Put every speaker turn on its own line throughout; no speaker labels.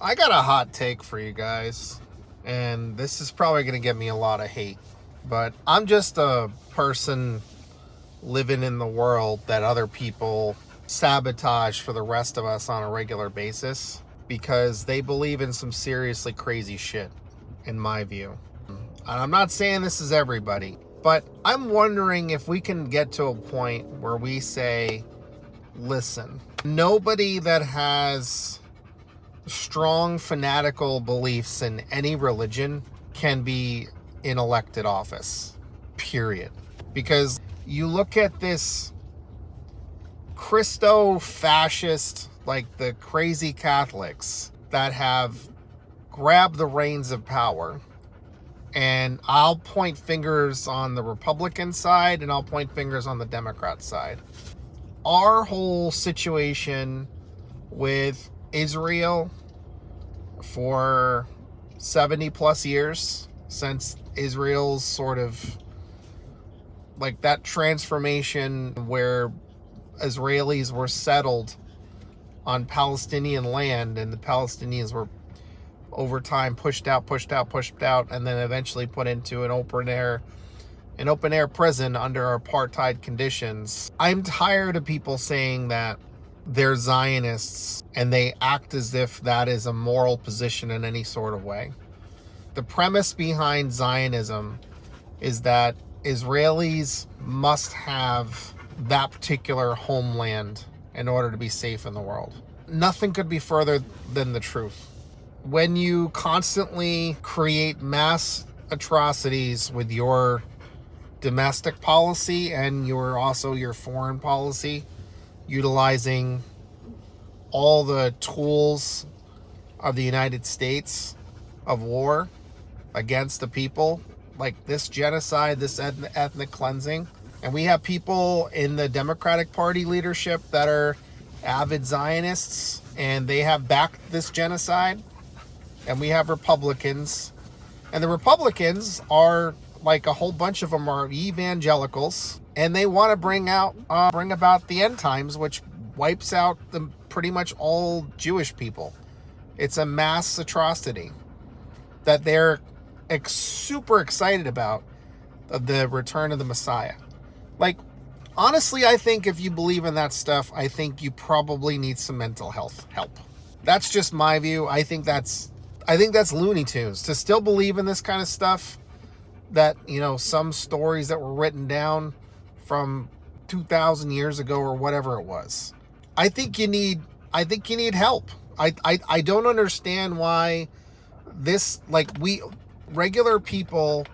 I got a hot take for you guys, and this is probably going to get me a lot of hate, but I'm just a person living in the world that other people sabotage for the rest of us on a regular basis because they believe in some seriously crazy shit, in my view. And I'm not saying this is everybody, but I'm wondering if we can get to a point where we say, listen, nobody that has strong fanatical beliefs in any religion can be in elected office, period. Because you look at this Christo-fascist, like the crazy Catholics that have grabbed the reins of power, and I'll point fingers on the Republican side and I'll point fingers on the Democrat side. Our whole situation with Israel for 70 plus years, since Israel's sort of like that transformation where Israelis were settled on Palestinian land and the Palestinians were over time pushed out, and then eventually put into an open air prison under apartheid conditions. I'm tired of people saying that they're Zionists and they act as if that is a moral position in any sort of way. The premise behind Zionism is that Israelis must have that particular homeland in order to be safe in the world. Nothing could be further than the truth. When you constantly create mass atrocities with your domestic policy and your foreign policy, utilizing all the tools of the United States of war against the people, like this genocide, this ethnic cleansing. And we have people in the Democratic Party leadership that are avid Zionists, and they have backed this genocide. And we have Republicans. And the Republicans are, like a whole bunch of them are evangelicals, and they want to bring about the end times, which wipes out pretty much all Jewish people. It's a mass atrocity that they're super excited about, the return of the Messiah. Like, honestly, I think if you believe in that stuff, I think you probably need some mental health help. That's just my view. I think that's Looney Tunes to still believe in this kind of stuff. That, some stories that were written down from 2,000 years ago or whatever it was. I think you need help. I don't understand why this, like, we regular people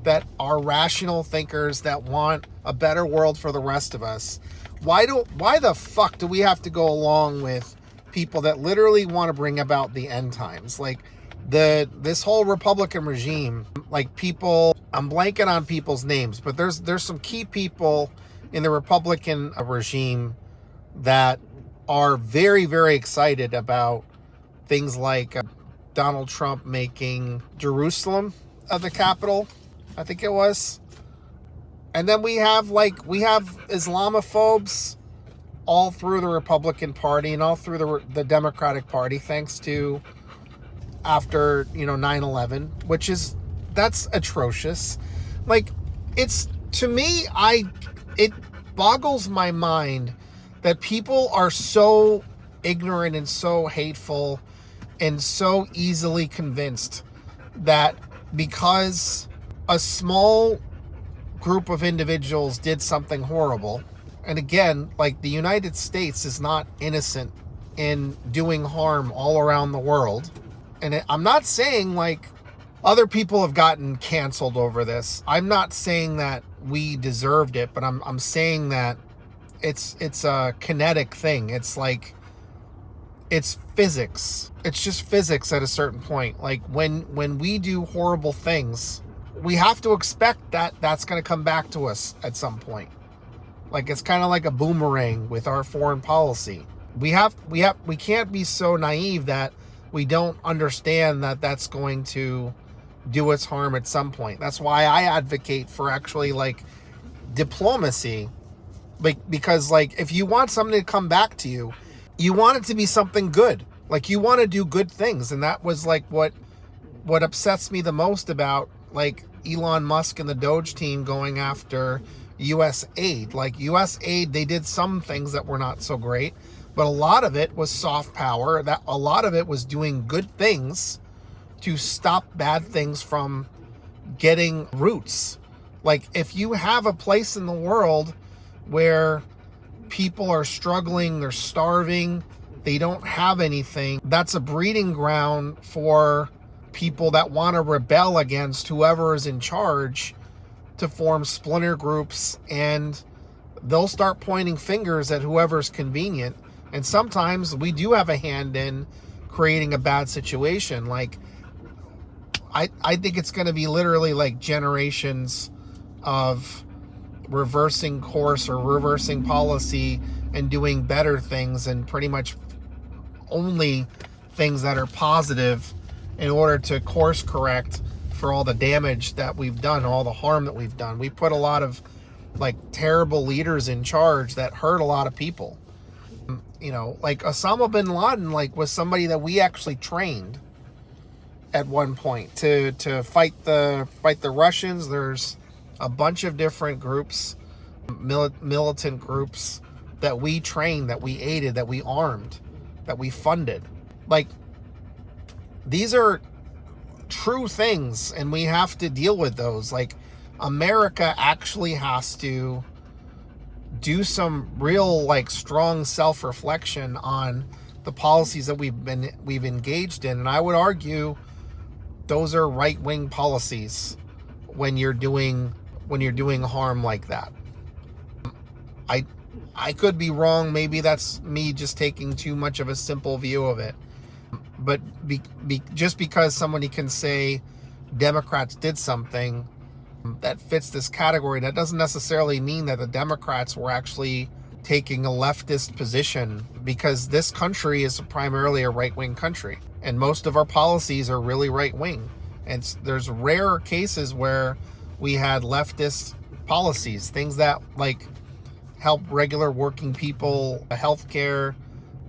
that are rational thinkers that want a better world for the rest of us, why the fuck do we have to go along with people that literally want to bring about the end times? Like, this whole Republican regime, like, people, I'm blanking on people's names, but there's some key people in the Republican regime that are very, very excited about things like Donald Trump making Jerusalem the capital, I think it was. And then we have Islamophobes all through the Republican Party and all through the Democratic Party, thanks to after 9/11, that's atrocious. Like, it's, to me, it boggles my mind that people are so ignorant and so hateful and so easily convinced that because a small group of individuals did something horrible, and again, like, the United States is not innocent in doing harm all around the world. And I'm not saying, like, other people have gotten canceled over this. I'm not saying that we deserved it, but I'm saying that it's a kinetic thing. It's like, it's physics. It's just physics at a certain point. Like, when we do horrible things, we have to expect that that's going to come back to us at some point. Like, it's kind of like a boomerang with our foreign policy. We can't be so naive that we don't understand that that's going to do us harm at some point. That's why I advocate for actually, like, diplomacy. Like, because, like, if you want something to come back to you, you want it to be something good. Like, you want to do good things, and that was like what upsets me the most about like Elon Musk and the Doge team going after US aid. Like, US aid, they did some things that were not so great, but a lot of it was soft power. That a lot of it was doing good things to stop bad things from getting roots. Like, if you have a place in the world where people are struggling, they're starving, they don't have anything, that's a breeding ground for people that want to rebel against whoever is in charge, to form splinter groups, and they'll start pointing fingers at whoever's convenient. And sometimes we do have a hand in creating a bad situation. Like, I think it's going to be literally like generations of reversing course or reversing policy and doing better things, and pretty much only things that are positive, in order to course correct for all the damage that we've done, all the harm that we've done. We put a lot of like terrible leaders in charge that hurt a lot of people. You know, like Osama bin Laden, like, was somebody that we actually trained at one point to fight the Russians. There's a bunch of different groups, militant groups, that we trained, that we aided, that we armed, that we funded. Like, these are true things, and we have to deal with those. Like, America actually has to do some real, like, strong self-reflection on the policies that we've engaged in. And I would argue those are right-wing policies when you're doing harm like that. I could be wrong. Maybe that's me just taking too much of a simple view of it. But just because somebody can say Democrats did something that fits this category, that doesn't necessarily mean that the Democrats were actually taking a leftist position, because this country is primarily a right-wing country, and most of our policies are really right-wing. And there's rare cases where we had leftist policies, things that like help regular working people, healthcare.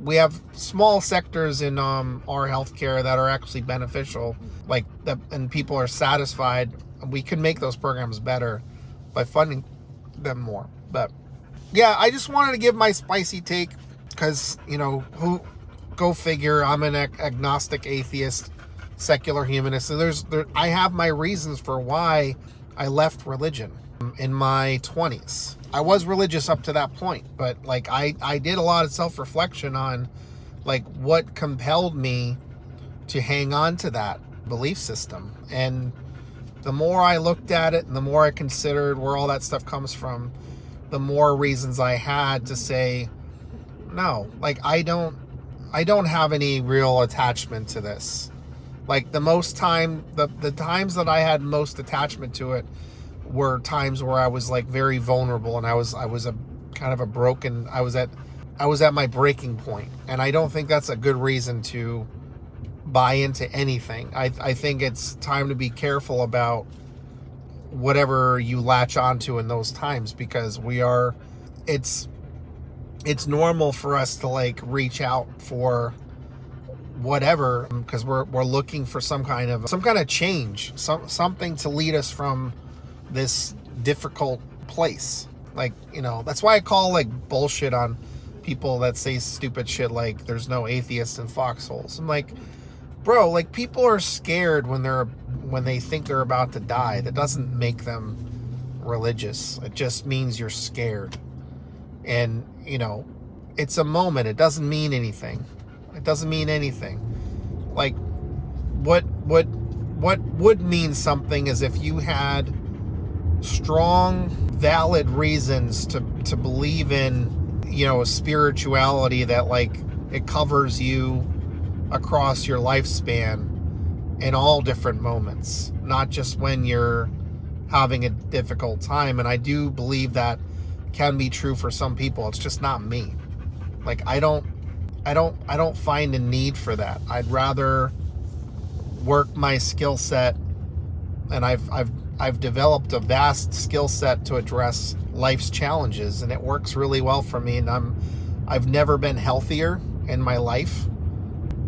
We have small sectors in our healthcare that are actually beneficial, like that, and people are satisfied. We can make those programs better by funding them more. But yeah, I just wanted to give my spicy take, because, you know, go figure, I'm an agnostic atheist, secular humanist. So I have my reasons for why I left religion in my 20s. I was religious up to that point, but like I did a lot of self-reflection on like what compelled me to hang on to that belief system. And the more I looked at it and the more I considered where all that stuff comes from, the more reasons I had to say, no, like I don't have any real attachment to this. Like, the times that I had most attachment to it were times where I was like very vulnerable, and I was a kind of a broken, I was at my breaking point. And I don't think that's a good reason to buy into anything. I think it's time to be careful about whatever you latch onto in those times, because it's normal for us to like reach out for whatever, because we're looking for some kind of change, something to lead us from this difficult place. Like, you know, that's why I call like bullshit on people that say stupid shit like there's no atheists in foxholes. I'm like, bro, like, people are scared when they think they're about to die. That doesn't make them religious. It just means you're scared. And, you know, it's a moment. It doesn't mean anything. It doesn't mean anything. Like, what would mean something is if you had strong, valid reasons to believe in, you know, a spirituality that like it covers you across your lifespan in all different moments, not just when you're having a difficult time. And I do believe that can be true for some people. It's just not me. Like, I don't find a need for that. I'd rather work my skill set, and I've developed a vast skill set to address life's challenges, and it works really well for me. And I've never been healthier in my life.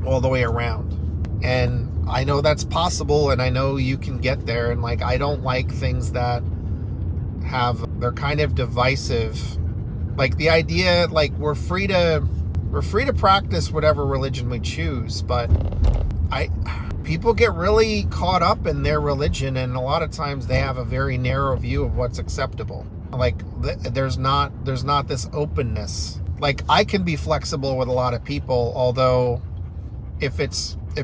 all the way around. And I know that's possible, and I know you can get there. And like, I don't like things that they're kind of divisive. Like the idea, like we're free to practice whatever religion we choose, but people get really caught up in their religion, and a lot of times they have a very narrow view of what's acceptable. Like there's not this openness. Like I can be flexible with a lot of people, although if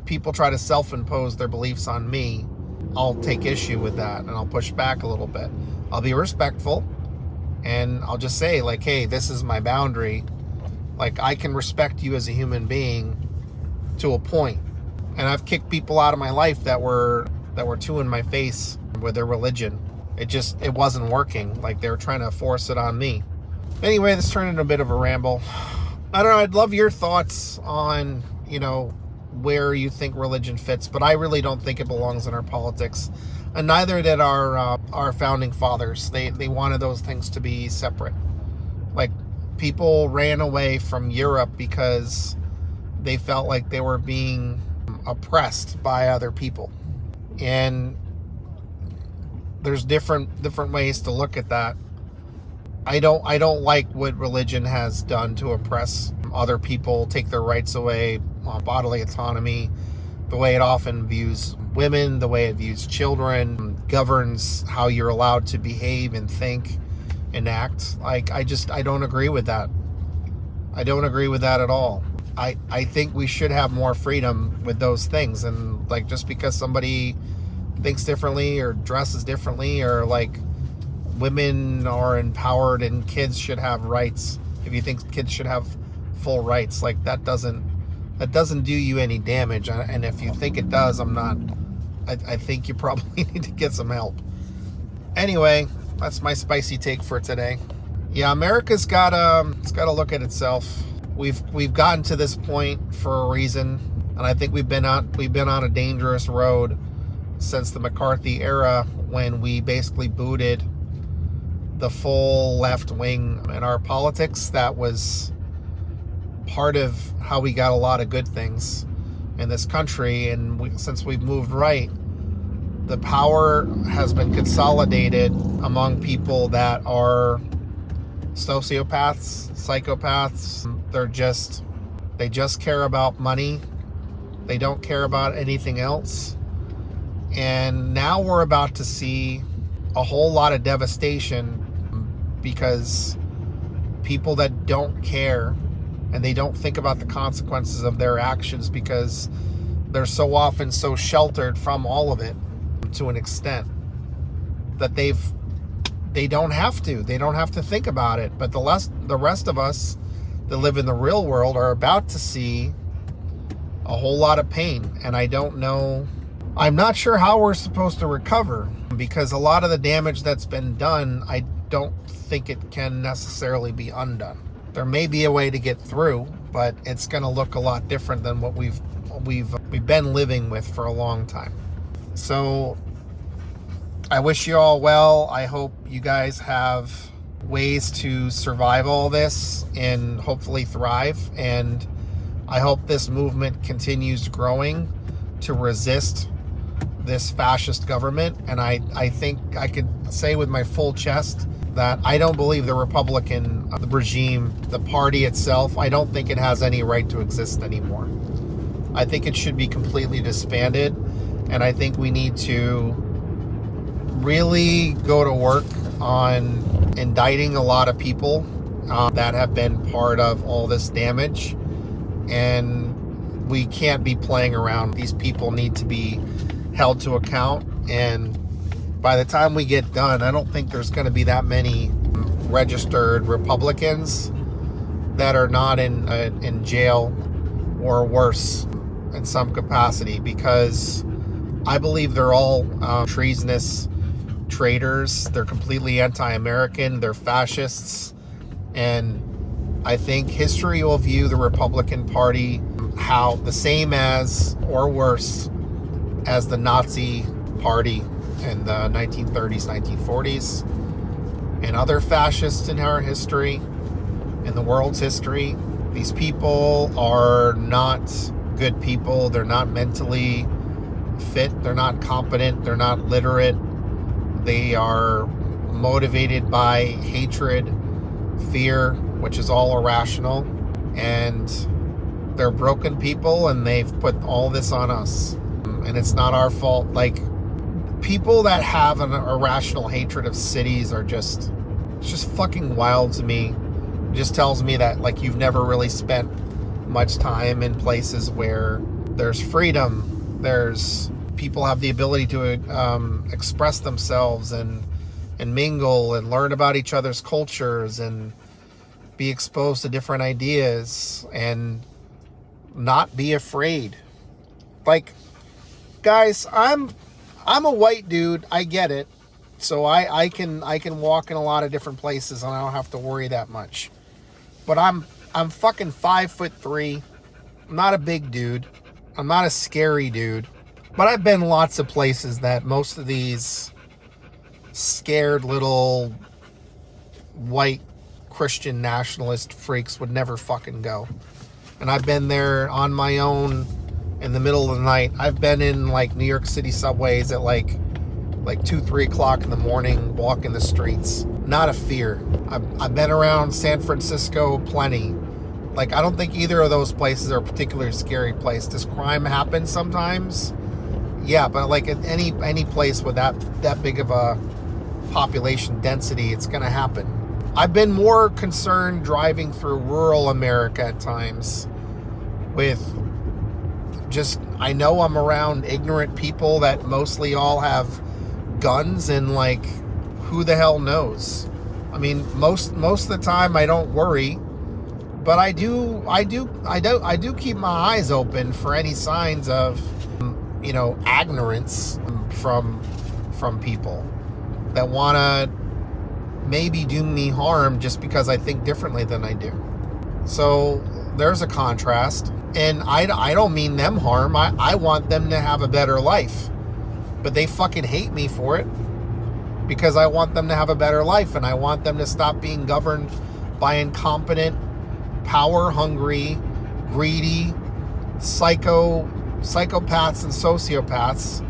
people try to self-impose their beliefs on me, I'll take issue with that and I'll push back a little bit. I'll be respectful and I'll just say like, hey, this is my boundary. Like I can respect you as a human being to a point. And I've kicked people out of my life that were too in my face with their religion. It wasn't working. Like they were trying to force it on me. Anyway, this turned into a bit of a ramble. I don't know. I'd love your thoughts on, where you think religion fits, but I really don't think it belongs in our politics, and neither did our founding fathers. They wanted those things to be separate. Like people ran away from Europe because they felt like they were being oppressed by other people, and there's different ways to look at that. I don't like what religion has done to oppress other people, take their rights away, bodily autonomy, the way it often views women, the way it views children, governs how you're allowed to behave and think and act. Like I don't agree with that. I don't agree with that at all. I think we should have more freedom with those things, and like just because somebody thinks differently or dresses differently, or like women are empowered and kids should have rights. If you think kids should have full rights, like that doesn't do you any damage. And if you think it does, I think you probably need to get some help. Anyway, that's my spicy take for today. Yeah, America's gotta look at itself. We've gotten to this point for a reason, and I think we've been on a dangerous road since the McCarthy era, when we basically booted the full left wing in our politics. That was part of how we got a lot of good things in this country. And since we've moved right, the power has been consolidated among people that are sociopaths, psychopaths. They just care about money. They don't care about anything else. And now we're about to see a whole lot of devastation, because people that don't care and they don't think about the consequences of their actions, because they're so often so sheltered from all of it to an extent that they don't have to think about it. But the rest of us that live in the real world are about to see a whole lot of pain. And I'm not sure how we're supposed to recover, because a lot of the damage that's been done, I don't think it can necessarily be undone. There may be a way to get through, but it's going to look a lot different than what we've been living with for a long time. So I wish you all well. I hope you guys have ways to survive all this and hopefully thrive. And I hope this movement continues growing to resist this fascist government. And I think I could say with my full chest that I don't believe the Republican regime, the party itself, I don't think it has any right to exist anymore. I think it should be completely disbanded, and I think we need to really go to work on indicting a lot of people that have been part of all this damage. And we can't be playing around. These people need to be held to account. And by the time we get done, I don't think there's going to be that many registered Republicans that are not in jail or worse in some capacity, because I believe they're all treasonous traitors. They're completely anti-American. They're fascists. And I think history will view the Republican Party how the same as or worse as the Nazi Party in the 1930s, 1940s, and other fascists in our history, in the world's history. These people are not good people. They're not mentally fit. They're not competent. They're not literate. They are motivated by hatred, fear, which is all irrational. And they're broken people, and they've put all this on us. And it's not our fault. Like, people that have an irrational hatred of cities are just, it's just fucking wild to me. It just tells me that, like, you've never really spent much time in places where there's freedom, there's people have the ability to express themselves and mingle and learn about each other's cultures and be exposed to different ideas and not be afraid. Like, guys, I'm a white dude. I get it. So I can walk in a lot of different places and I don't have to worry that much. But I'm fucking 5'3". I'm not a big dude. I'm not a scary dude. But I've been lots of places that most of these scared little white Christian nationalist freaks would never fucking go. And I've been there on my own in the middle of the night. I've been in like New York City subways at like 2-3 o'clock in the morning, walking the streets. Not a fear. I've been around San Francisco plenty. Like, I don't think either of those places are a particularly scary place. Does crime happen sometimes? Yeah, but like at any place with that big of a population density, it's gonna happen. I've been more concerned driving through rural America at times with just, I know I'm around ignorant people that mostly all have guns, and like, who the hell knows? I mean, most of the time I don't worry, but I do keep my eyes open for any signs of, you know, ignorance from people that want to maybe do me harm just because I think differently than I do. So there's a contrast, and I don't mean them harm. I want them to have a better life, but they fucking hate me for it because I want them to have a better life, and I want them to stop being governed by incompetent, power-hungry, greedy, psychopaths and sociopaths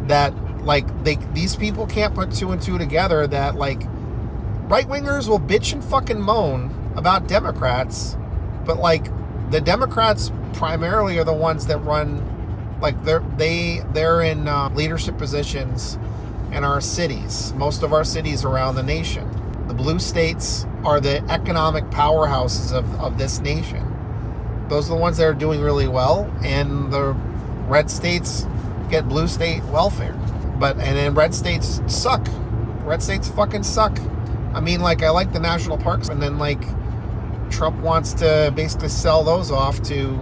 that, like, these people can't put two and two together, that, like, right-wingers will bitch and fucking moan about Democrats, but, like, the Democrats primarily are the ones that run, like, they're in leadership positions in our cities, most of our cities around the nation. The blue states are the economic powerhouses of this nation. Those are the ones that are doing really well, and the red states get blue state welfare. And then red states suck. Red states fucking suck. I mean, like, I like the national parks, and then, like, Trump wants to basically sell those off to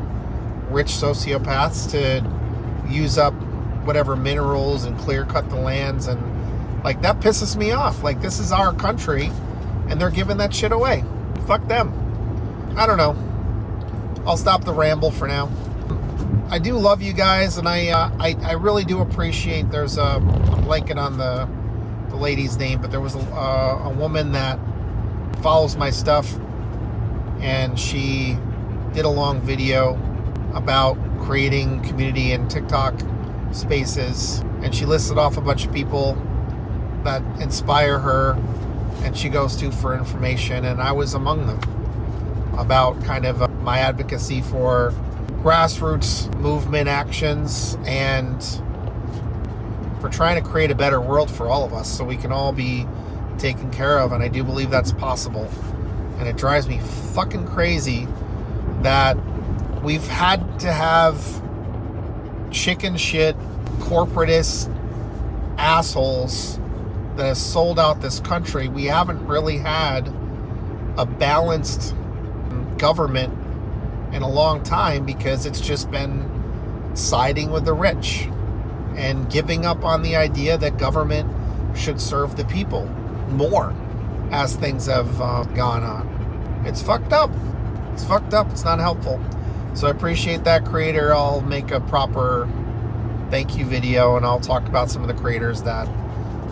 rich sociopaths to use up whatever minerals and clear cut the lands, and, like, that pisses me off. Like, this is our country, and they're giving that shit away. Fuck them. I don't know. I'll stop the ramble for now. I do love you guys, and I really do appreciate. There's I'm blanking on the lady's name, but there was a woman that follows my stuff, and she did a long video about creating community in TikTok spaces, and she listed off a bunch of people that inspire her and she goes to for information, and I was among them, about kind of my advocacy for grassroots movement actions and for trying to create a better world for all of us so we can all be taken care of. And I do believe that's possible. And it drives me fucking crazy that we've had to have chicken shit corporatist assholes that have sold out this country. We haven't really had a balanced government in a long time because it's just been siding with the rich and giving up on the idea that government should serve the people more as things have gone on. It's fucked up. It's fucked up. It's not helpful. So I appreciate that creator. I'll make a proper thank you video, and I'll talk about some of the creators that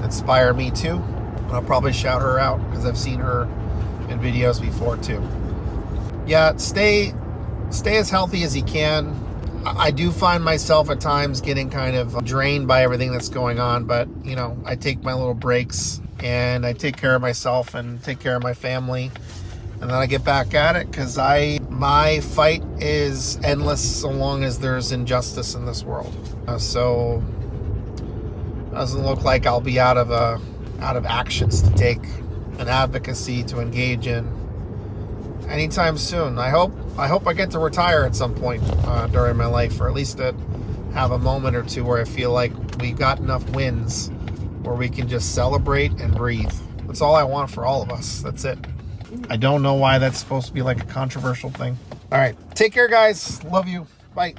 inspire me too. I'll probably shout her out because I've seen her in videos before too. Yeah, stay as healthy as you can. I do find myself at times getting kind of drained by everything that's going on, but you know, I take my little breaks and I take care of myself and take care of my family, and then I get back at it, because my fight is endless so long as there's injustice in this world. So it doesn't look like I'll be out of actions to take, an advocacy to engage in anytime soon. I hope I get to retire at some point during my life, or at least to have a moment or two where I feel like we got enough wins where we can just celebrate and breathe. That's all I want for all of us. That's it. I don't know why that's supposed to be like a controversial thing. All right. Take care, guys. Love you. Bye.